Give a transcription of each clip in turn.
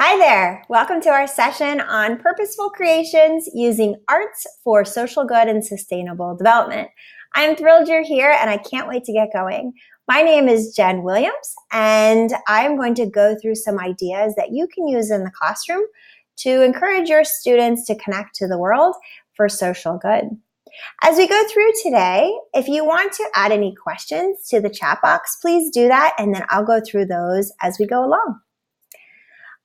Hi there. Welcome to our session on purposeful creations using arts for social good and sustainable development. I'm thrilled you're here and I can't wait to get going. My name is Jen Williams and I'm going to go through some ideas that you can use in the classroom to encourage your students to connect to the world for social good. As we go through today, if you want to add any questions to the chat box, please do that and then I'll go through those as we go along.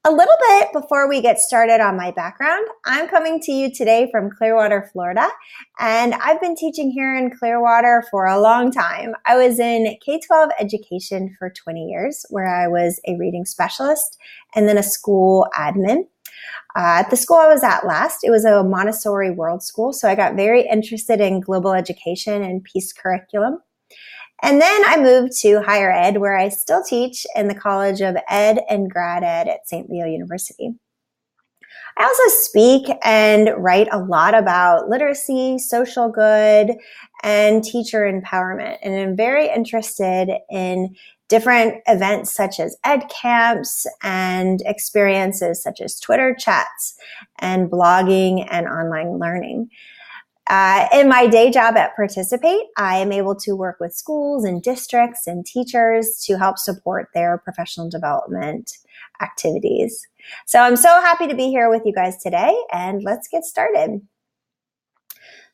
A little bit before we get started on my background, I'm coming to you today from Clearwater, Florida, and I've been teaching here in Clearwater for a long time. I was in K-12 education for 20 years, where I was a reading specialist and then a school admin. At the school I was at last, it was a Montessori world school, so I got very interested in global education and peace curriculum. And then I moved to higher ed, where I still teach in the College of Ed and Grad Ed at St. Leo University. I also speak and write a lot about literacy, social good, and teacher empowerment. And I'm very interested in different events such as ed camps and experiences such as Twitter chats and blogging and online learning. In my day job at Participate, I am able to work with schools and districts and teachers to help support their professional development activities. So I'm so happy to be here with you guys today, and let's get started.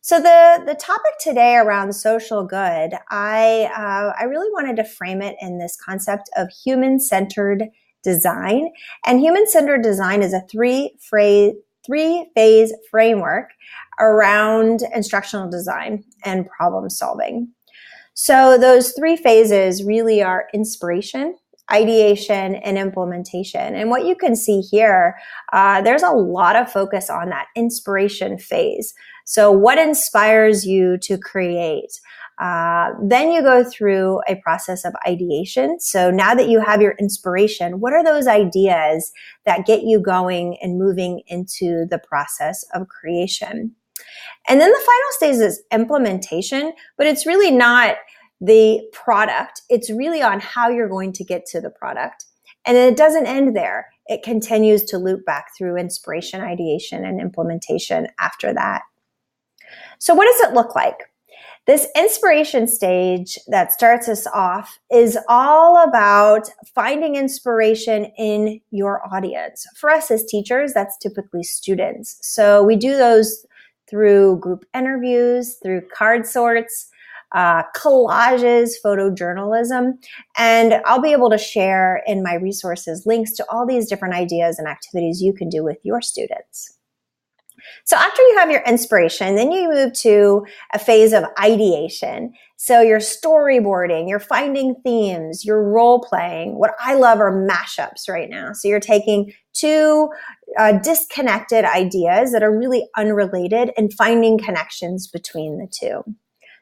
So the topic today around social good, I really wanted to frame it in this concept of human-centered design. And human-centered design is a three-phase framework around instructional design and problem solving. So those three phases really are inspiration, ideation, and implementation. And what you can see here, there's a lot of focus on that inspiration phase. So what inspires you to create? Then you go through a process of ideation. So now that you have your inspiration, what are those ideas that get you going and moving into the process of creation? And then the final stage is implementation, but it's really not the product. It's really on how you're going to get to the product. And it doesn't end there. It continues to loop back through inspiration, ideation, and implementation after that. So what does it look like? This inspiration stage that starts us off is all about finding inspiration in your audience. For us as teachers, that's typically students. So we do those through group interviews, through card sorts, collages, photojournalism, and I'll be able to share in my resources links to all these different ideas and activities you can do with your students. So after you have your inspiration, then you move to a phase of ideation. So you're storyboarding, you're finding themes, you're role playing. What I love are mashups right now. So you're taking two disconnected ideas that are really unrelated and finding connections between the two.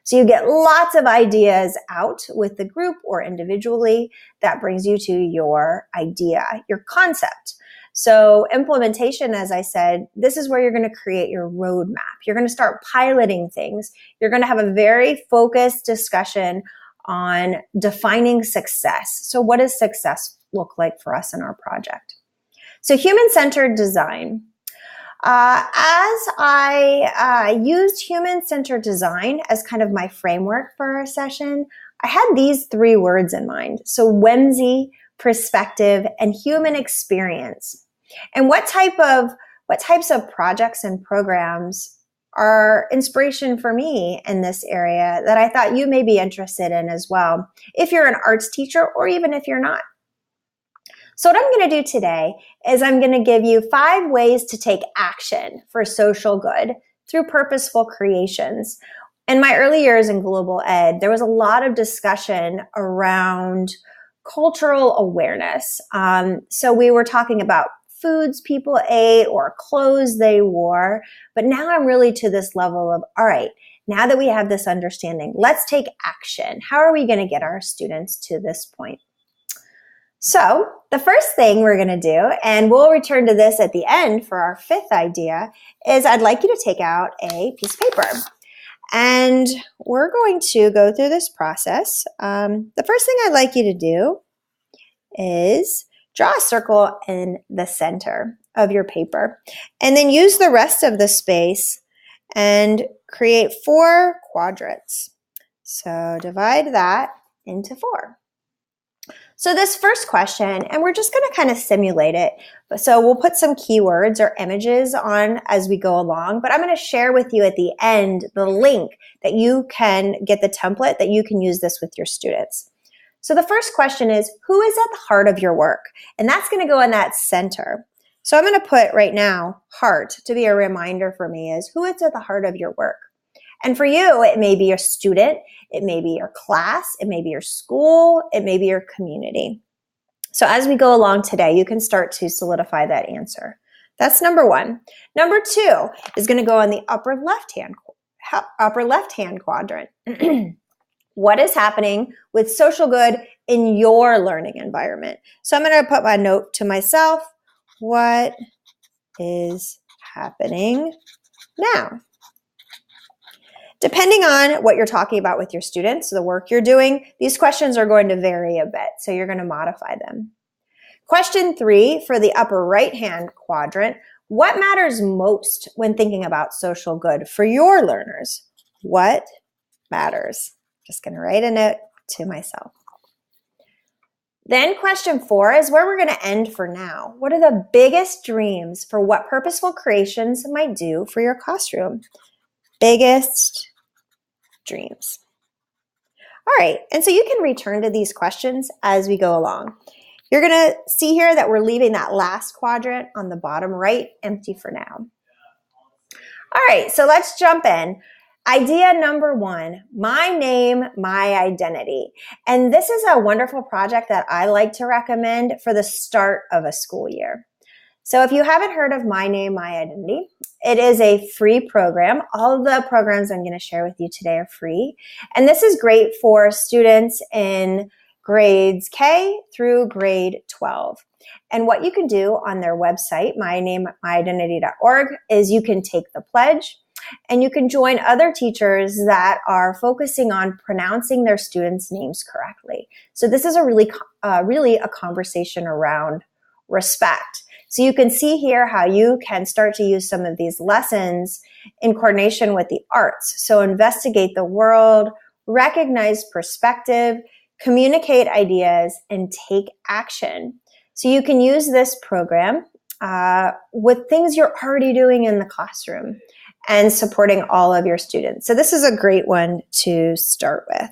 So you get lots of ideas out with the group or individually. That brings you to your idea, your concept. So implementation, as I said, this is where you're going to create your roadmap. You're going to start piloting things. You're going to have a very focused discussion on defining success. So what does success look like for us in our project? So human-centered design. As I used human-centered design as kind of my framework for our session, I had these three words in mind. So whimsy, perspective, and human experience. And what types of projects and programs are inspiration for me in this area that I thought you may be interested in as well, if you're an arts teacher or even if you're not. So what I'm going to do today is I'm going to give you 5 ways to take action for social good through purposeful creations. In my early years in global ed, there was a lot of discussion around cultural awareness. So we were talking about foods people ate or clothes they wore. But now I'm really to this level of, all right, now that we have this understanding, let's take action. How are we going to get our students to this point? So the first thing we're going to do, and we'll return to this at the end for our 5th idea, is I'd like you to take out a piece of paper. And we're going to go through this process. The first thing I'd like you to do is draw a circle in the center of your paper, and then use the rest of the space and create 4 quadrants. So divide that into 4. So this first question, and we're just going to kind of simulate it. So we'll put some keywords or images on as we go along, but I'm going to share with you at the end the link that you can get the template that you can use this with your students. So the first question is, who is at the heart of your work? And that's going to go in that center. So I'm going to put right now, heart, to be a reminder for me is who is at the heart of your work. And for you, it may be your student, it may be your class, it may be your school, it may be your community. So as we go along today, you can start to solidify that answer. That's number 1. Number 2 is going to go on the upper left-hand quadrant. What is happening with social good in your learning environment? So I'm going to put my note to myself. What is happening now? Depending on what you're talking about with your students, the work you're doing, these questions are going to vary a bit, so you're going to modify them. Question 3 for the upper right-hand quadrant, what matters most when thinking about social good for your learners? What matters? Just going to write a note to myself. Then question 4 is where we're going to end for now. What are the biggest dreams for what purposeful creations might do for your classroom? Biggest dreams. All right, and so you can return to these questions as we go along. You're going to see here that we're leaving that last quadrant on the bottom right empty for now. All right, so let's jump in. Idea number 1, my name, my identity. And this is a wonderful project that I like to recommend for the start of a school year. So if you haven't heard of My Name, My Identity, it is a free program. All of the programs I'm going to share with you today are free. And this is great for students in grades K through grade 12. And what you can do on their website, mynamemyidentity.org, is you can take the pledge and you can join other teachers that are focusing on pronouncing their students' names correctly. So this is a really a conversation around respect. So you can see here how you can start to use some of these lessons in coordination with the arts. So investigate the world, recognize perspective, communicate ideas, and take action. So you can use this program with things you're already doing in the classroom and supporting all of your students. So this is a great one to start with.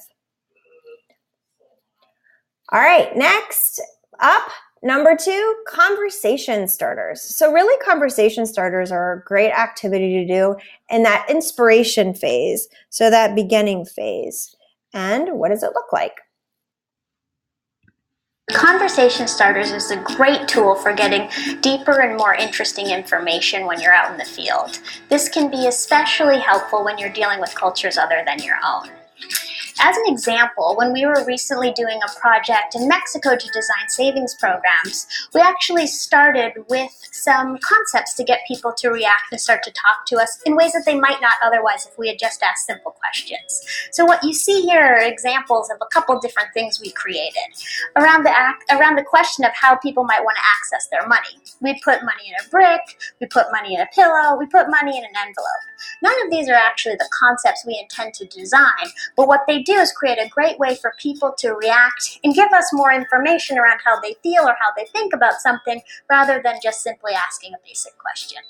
All right, next up, number 2, conversation starters. So really conversation starters are a great activity to do in that inspiration phase, so that beginning phase. And what does it look like? Conversation Starters is a great tool for getting deeper and more interesting information when you're out in the field. This can be especially helpful when you're dealing with cultures other than your own. As an example, when we were recently doing a project in Mexico to design savings programs, we actually started with some concepts to get people to react and start to talk to us in ways that they might not otherwise if we had just asked simple questions. So what you see here are examples of a couple different things we created around the question of how people might want to access their money. We put money in a brick, we put money in a pillow, we put money in an envelope. None of these are actually the concepts we intend to design, but what they do is create a great way for people to react and give us more information around how they feel or how they think about something rather than just simply asking a basic question.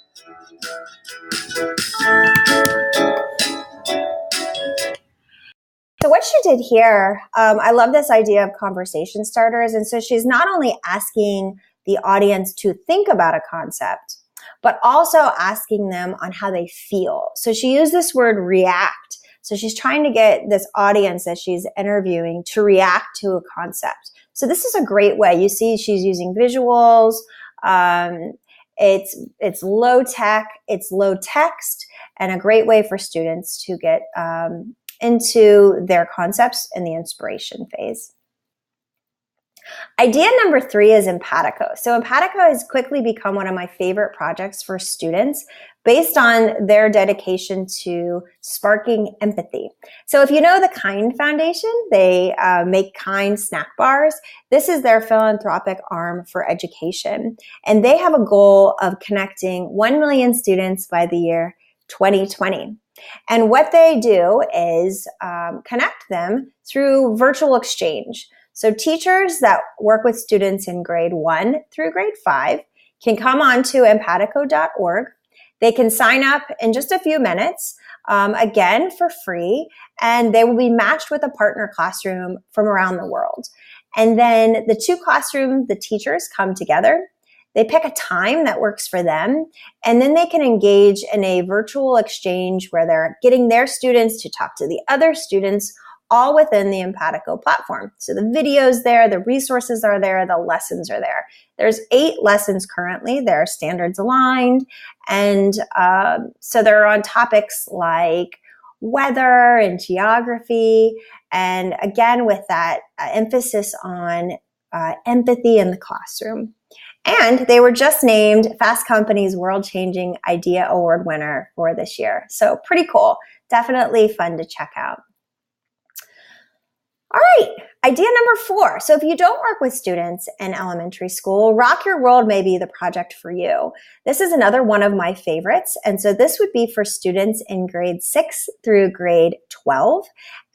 So what she did here, I love this idea of conversation starters. And so she's not only asking the audience to think about a concept, but also asking them on how they feel. So she used this word react. So she's trying to get this audience that she's interviewing to react to a concept. So this is a great way. You see she's using visuals. It's low tech, it's low text, and a great way for students to get into their concepts in the inspiration phase. Idea number 3 is Empatico. So Empatico has quickly become one of my favorite projects for students based on their dedication to sparking empathy. So if you know the Kind Foundation, they make Kind snack bars. This is their philanthropic arm for education. And they have a goal of connecting 1 million students by the year 2020. And what they do is connect them through virtual exchange. So teachers that work with students in grade 1 through grade 5 can come on to empatico.org. They can sign up in just a few minutes, again, for free, and they will be matched with a partner classroom from around the world. And then the 2 classrooms, the teachers come together. They pick a time that works for them, and then they can engage in a virtual exchange where they're getting their students to talk to the other students, all within the Empatico platform. So the videos there, the resources are there, the lessons are there. There's 8 lessons currently. They're standards aligned. And so they're on topics like weather and geography. And again, with that emphasis on empathy in the classroom. And they were just named Fast Company's World Changing Idea Award winner for this year. So pretty cool. Definitely fun to check out. All right, idea number 4. So if you don't work with students in elementary school, Rock Your World may be the project for you. This is another one of my favorites. And so this would be for students in grade 6 through grade 12.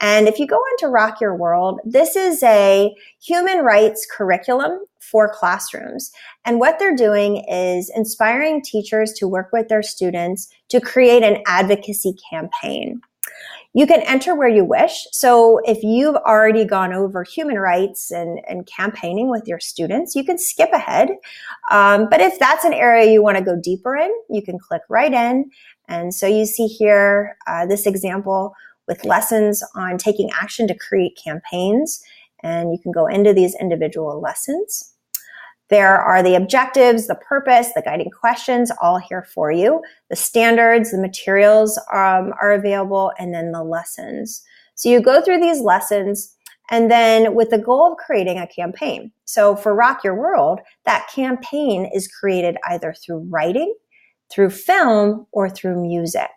And if you go into Rock Your World, this is a human rights curriculum for classrooms. And what they're doing is inspiring teachers to work with their students to create an advocacy campaign. You can enter where you wish. So if you've already gone over human rights and campaigning with your students, you can skip ahead. But if that's an area you want to go deeper in, you can click right in. And so you see here this example with lessons on taking action to create campaigns. And you can go into these individual lessons. There are the objectives, the purpose, the guiding questions, all here for you. The standards, the materials are available, and then the lessons. So you go through these lessons, and then with the goal of creating a campaign. So for Rock Your World, that campaign is created either through writing, through film, or through music.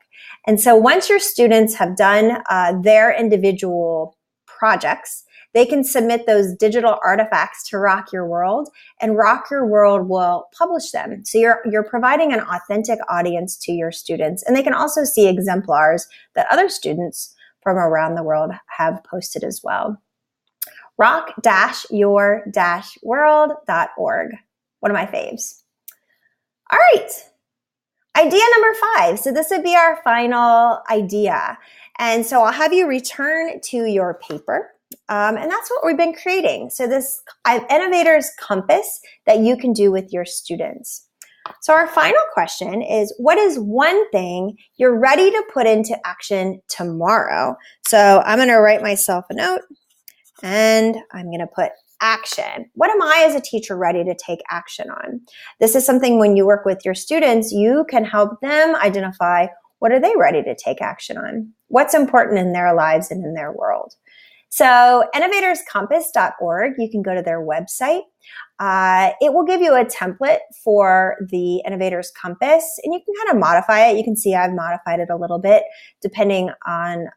And so once your students have done their individual projects, they can submit those digital artifacts to Rock Your World, and Rock Your World will publish them. So you're providing an authentic audience to your students, and they can also see exemplars that other students from around the world have posted as well. rock-your-world.org, one of my faves. All right, idea number 5. So this would be our final idea. And so I'll have you return to your paper. And that's what we've been creating. So this Innovator's Compass that you can do with your students. So our final question is, what is one thing you're ready to put into action tomorrow? So I'm going to write myself a note and I'm going to put action. What am I as a teacher ready to take action on? This is something when you work with your students, you can help them identify what are they ready to take action on? What's important in their lives and in their world? So innovatorscompass.org, you can go to their website. It will give you a template for the Innovators Compass, and you can kind of modify it. You can see I've modified it a little bit depending on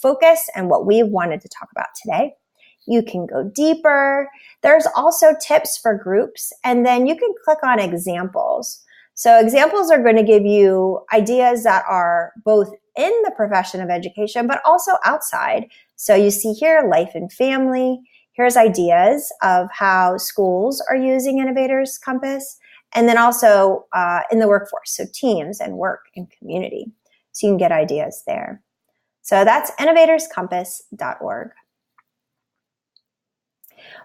focus and what we wanted to talk about today. You can go deeper. There's also tips for groups, and then you can click on examples. So examples are going to give you ideas that are both in the profession of education, but also outside. So you see here, life and family. Here's ideas of how schools are using Innovators Compass, and then also in the workforce, so teams and work and community. So you can get ideas there. So that's innovatorscompass.org.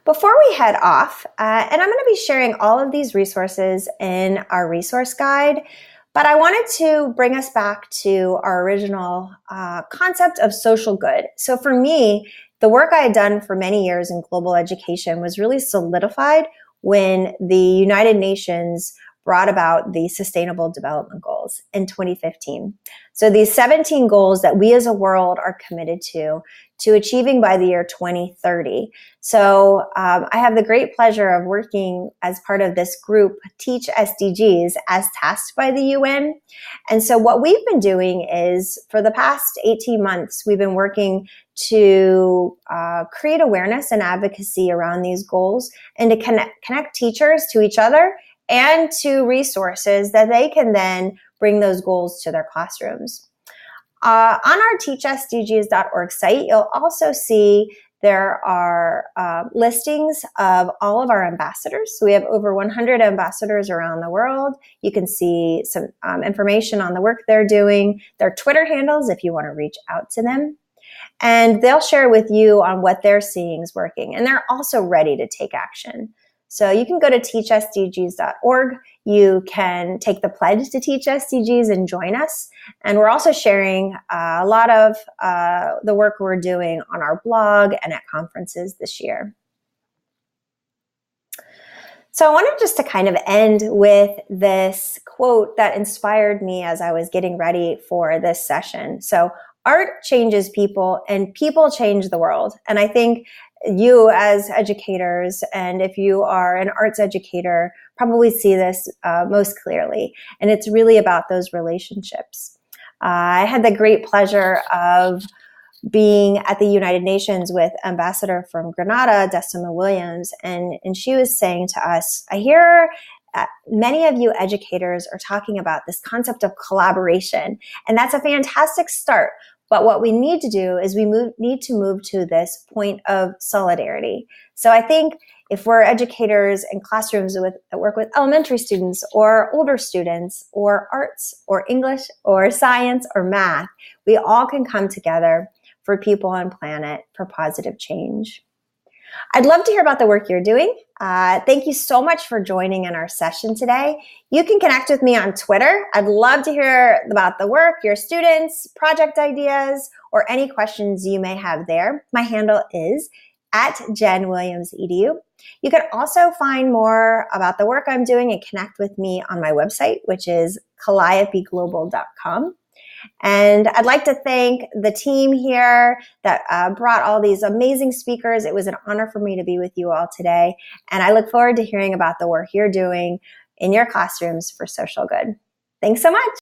Before we head off, and I'm going to be sharing all of these resources in our resource guide, but I wanted to bring us back to our original concept of social good. So for me, the work I had done for many years in global education was really solidified when the United Nations brought about the Sustainable Development Goals in 2015. So these 17 goals that we as a world are committed to achieving by the year 2030. So I have the great pleasure of working as part of this group, Teach SDGs, as tasked by the UN. And so what we've been doing is, for the past 18 months, we've been working to create awareness and advocacy around these goals, and to connect teachers to each other and to resources that they can then bring those goals to their classrooms. On our teachsdgs.org site, you'll also see there are listings of all of our ambassadors. So we have over 100 ambassadors around the world. You can see some information on the work they're doing, their Twitter handles if you want to reach out to them. And they'll share with you on what they're seeing is working. And they're also ready to take action. So you can go to teachsdgs.org. You can take the pledge to Teach SDGs and join us. And we're also sharing a lot of the work we're doing on our blog and at conferences this year. So I wanted just to kind of end with this quote that inspired me as I was getting ready for this session. So art changes people and people change the world. And I think you as educators, and if you are an arts educator, probably see this most clearly. And it's really about those relationships. I had the great pleasure of being at the United Nations with Ambassador from Grenada, Decima Williams, and she was saying to us, I hear many of you educators are talking about this concept of collaboration, and that's a fantastic start. But what we need to do is we need to move to this point of solidarity. So I think if we're educators in classrooms that work with elementary students or older students or arts or English or science or math, we all can come together for people and planet for positive change. I'd love to hear about the work you're doing. Thank you so much for joining in our session today. You can connect with me on Twitter. I'd love to hear about the work, your students, project ideas, or any questions you may have there. My handle is @JenWilliamsEDU. You can also find more about the work I'm doing and connect with me on my website, which is calliopeglobal.com. And I'd like to thank the team here that brought all these amazing speakers. It was an honor for me to be with you all today. And I look forward to hearing about the work you're doing in your classrooms for social good. Thanks so much.